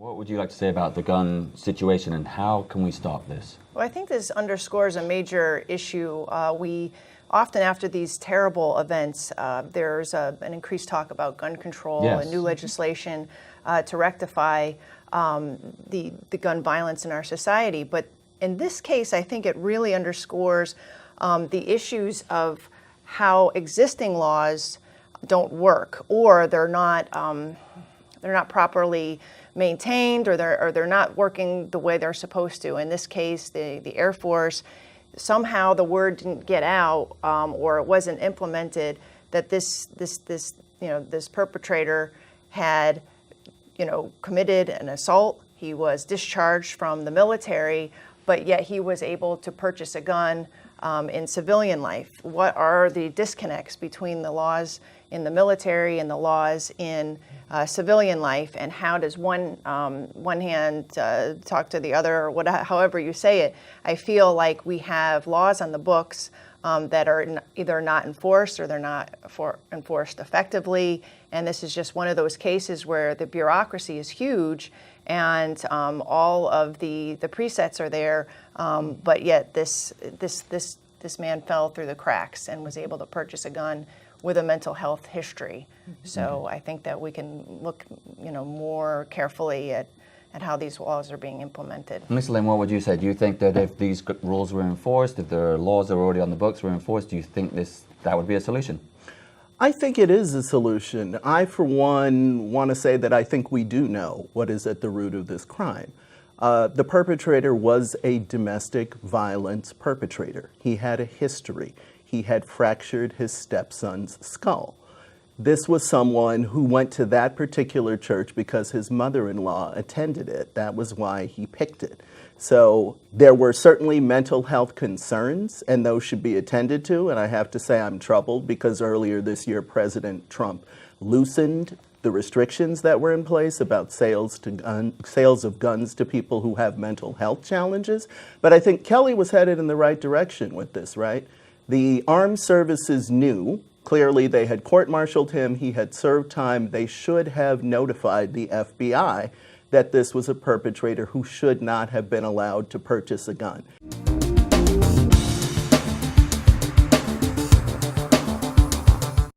What would you like to say about the gun situation and how can we stop this? Well, I think this underscores a major issue. We often, after these terrible events, there's an increased talk about gun control and new legislation to rectify the gun violence in our society. But in this case, I think it really underscores the issues of how existing laws don't work, or they're not properly maintained, or they're not working the way they're supposed to. In this case, the Air Force, somehow the word didn't get out, or it wasn't implemented that this perpetrator had, committed an assault. He was discharged from the military, but yet he was able to purchase a gun in civilian life. What are the disconnects between the laws in the military and the laws in civilian life, and how does one hand talk to the other, or however you say it? I feel like we have laws on the books that are either not enforced, or they're not enforced effectively, and this is just one of those cases where the bureaucracy is huge, and all of the presets are there, but yet this man fell through the cracks and was able to purchase a gun with a mental health history. So I think that we can look, more carefully at how these laws are being implemented. Ms. Lynn, what would you say? Do you think that if these rules were enforced, if the laws that are already on the books were enforced, do you think that would be a solution? I think it is a solution. I, for one, want to say that I think we do know what is at the root of this crime. The perpetrator was a domestic violence perpetrator. He had a history. He had fractured his stepson's skull. This was someone who went to that particular church because his mother-in-law attended it. That was why he picked it. So there were certainly mental health concerns, and those should be attended to. And I have to say I'm troubled because earlier this year, President Trump loosened the restrictions that were in place about sales of guns to people who have mental health challenges. But I think Kelly was headed in the right direction with this, right? The armed services knew. Clearly, they had court-martialed him. He had served time. They should have notified the FBI that this was a perpetrator who should not have been allowed to purchase a gun.